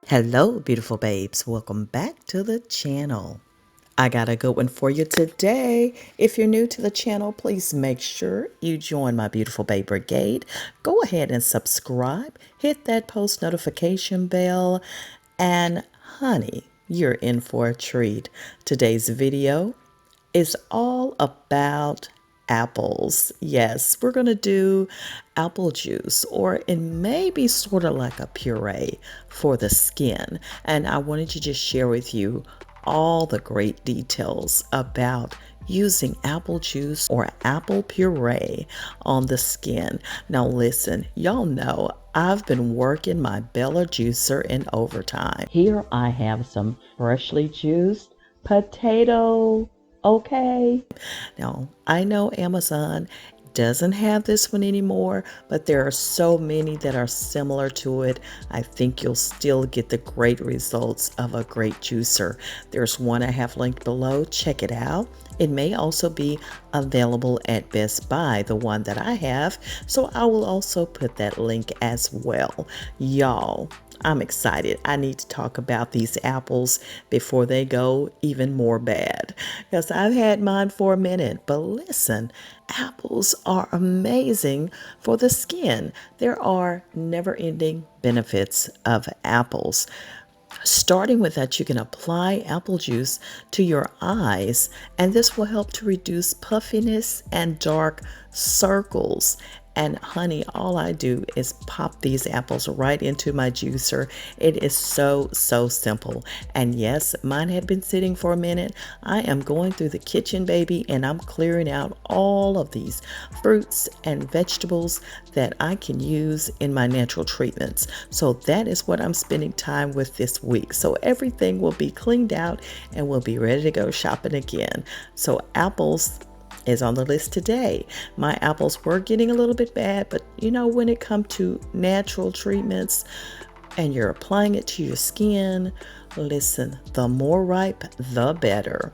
Hello, beautiful babes. Welcome back to the channel. I got a good one for you today. If you're new to the channel, please make sure you join my beautiful babe brigade. Go ahead and subscribe, hit that post notification bell, and honey, you're in for a treat. Today's video is all about apples. Yes, we're going to do apple juice, or it may be sort of like a puree for the skin. And I wanted to just share with you all the great details about using apple juice or apple puree on the skin. Now listen, y'all know I've been working my Bella juicer in overtime. Here I have some freshly juiced potato. Okay. Now, I know Amazon doesn't have this one anymore, but there are so many that are similar to it. I think you'll still get the great results of a great juicer. There's one I have linked below. Check it out. It may also be available at Best Buy, the one that I have, so I will also put that link as well. Y'all, I'm excited. I need to talk about these apples before they go even more bad, because I've had mine for a minute. But listen, apples are amazing for the skin. There are never-ending benefits of apples. Starting with that, you can apply apple juice to your eyes, and this will help to reduce puffiness and dark circles. And honey, all I do is pop these apples right into my juicer. It is so simple. And yes, mine had been sitting for a minute. I am going through the kitchen, baby, and I'm clearing out all of these fruits and vegetables that I can use in my natural treatments. So that is what I'm spending time with this week. So everything will be cleaned out and we'll be ready to go shopping again. So apples is on the list today. My apples were getting a little bit bad, but you know, when it comes to natural treatments and you're applying it to your skin, listen, the more ripe, the better.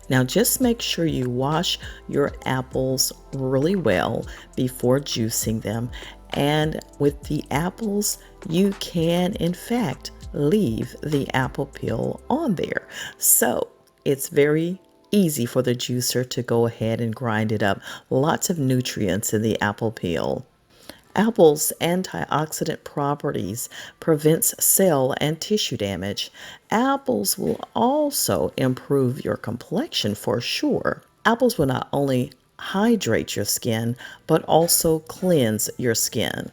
Now just make sure you wash your apples really well before juicing them. And with the apples, you can in fact leave the apple peel on there. So it's very easy for the juicer to go ahead and grind it up. Lots of nutrients in the apple peel. Apple's antioxidant properties prevents cell and tissue damage. Apples will also improve your complexion for sure. Apples will not only hydrate your skin, but also cleanse your skin.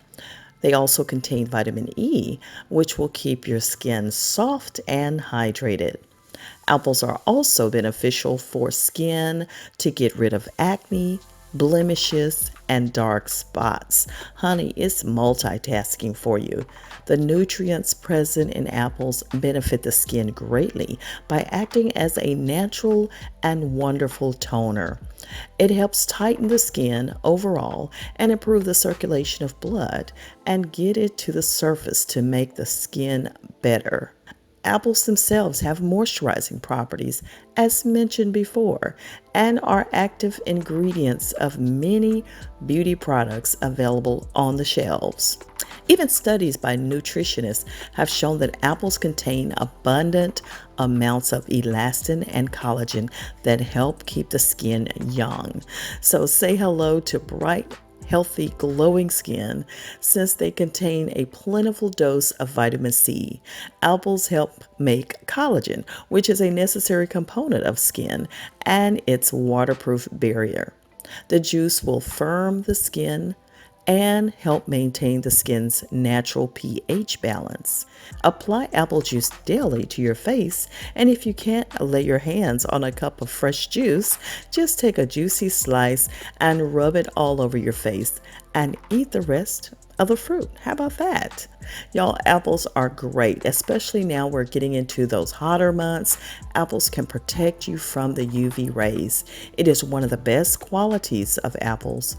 They also contain vitamin E, which will keep your skin soft and hydrated. Apples are also beneficial for skin to get rid of acne, blemishes, and dark spots. Honey, it's multitasking for you. The nutrients present in apples benefit the skin greatly by acting as a natural and wonderful toner. It helps tighten the skin overall and improve the circulation of blood and get it to the surface to make the skin better. Apples themselves have moisturizing properties, as mentioned before, and are active ingredients of many beauty products available on the shelves. Even studies by nutritionists have shown that apples contain abundant amounts of elastin and collagen that help keep the skin young. So say hello to bright, healthy, glowing skin since they contain a plentiful dose of vitamin C. Apples help make collagen, which is a necessary component of skin and its waterproof barrier. The juice will firm the skin and help maintain the skin's natural pH balance. Apply apple juice daily to your face, and if you can't lay your hands on a cup of fresh juice, just take a juicy slice and rub it all over your face and eat the rest of the fruit. How about that? Y'all, apples are great, especially now we're getting into those hotter months. Apples can protect you from the UV rays. It is one of the best qualities of apples,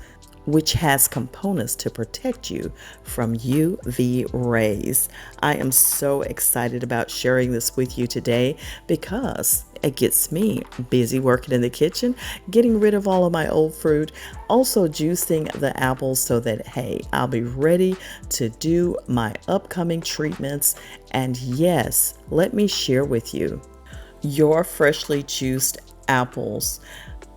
which has components to protect you from UV rays. I am so excited about sharing this with you today because it gets me busy working in the kitchen, getting rid of all of my old fruit, also juicing the apples so that, hey, I'll be ready to do my upcoming treatments. And yes, let me share with you your freshly juiced apples.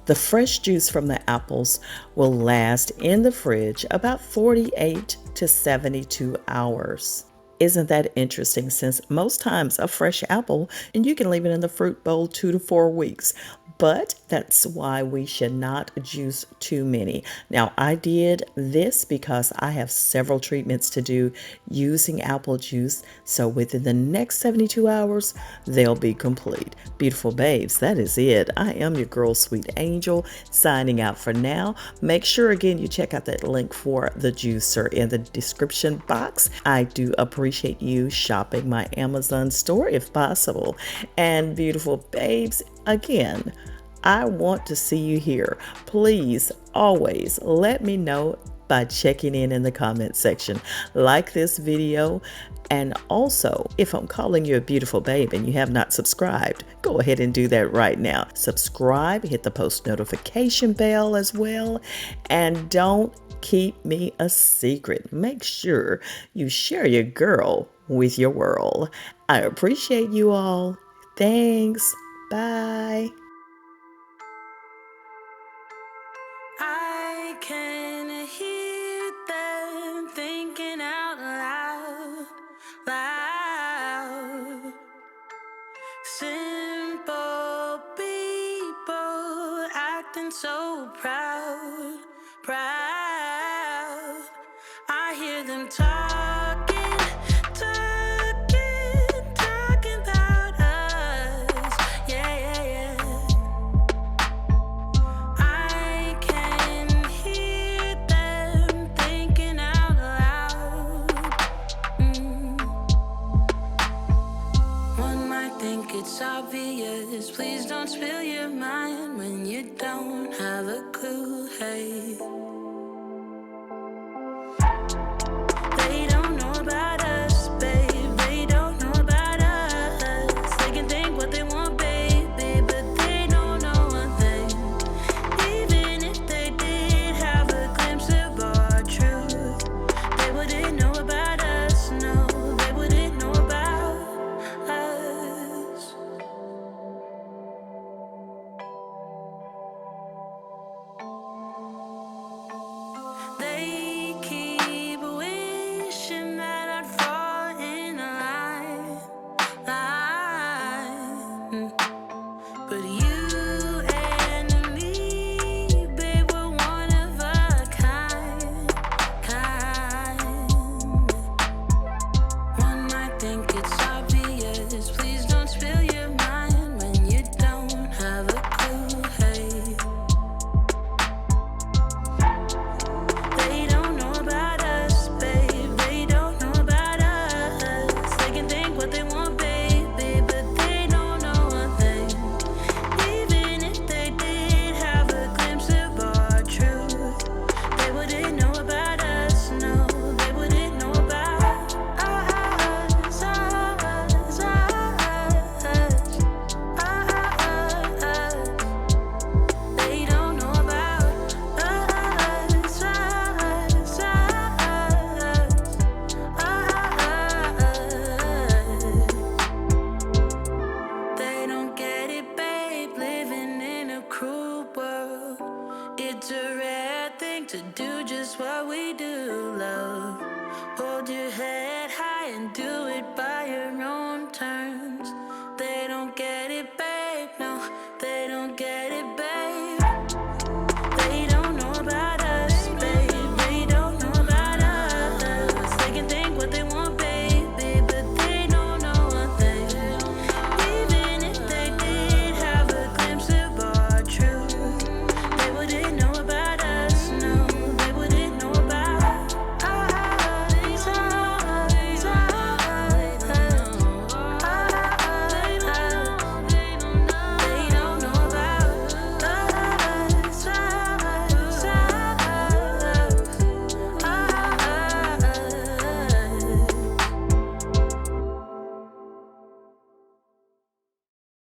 The fresh juice from the apples will last in the fridge about 48 to 72 hours. Isn't that interesting? Since most times a fresh apple, and you can leave it in the fruit bowl 2 to 4 weeks. But that's why we should not juice too many. Now, I did this because I have several treatments to do using apple juice. So within the next 72 hours, they'll be complete. Beautiful babes, that is it. I am your girl, Sweet Angel, signing out for now. Make sure, again, you check out that link for the juicer in the description box. I do appreciate you shopping my Amazon store if possible. And beautiful babes, again, I want to see you here. Please always let me know by checking in the comment section. Like this video. And also, if I'm calling you a beautiful babe and you have not subscribed, go ahead and do that right now. Subscribe, hit the post notification bell as well. And don't keep me a secret. Make sure you share your girl with your world. I appreciate you all. Thanks. Bye. I can hear them thinking out loud, loud. Simple people acting so proud, proud. I hear them talking, talking, talking about us. Yeah, yeah, yeah. I can hear them thinking out loud. One might think it's obvious. Please don't spill your mind when you don't have a clue. Hey.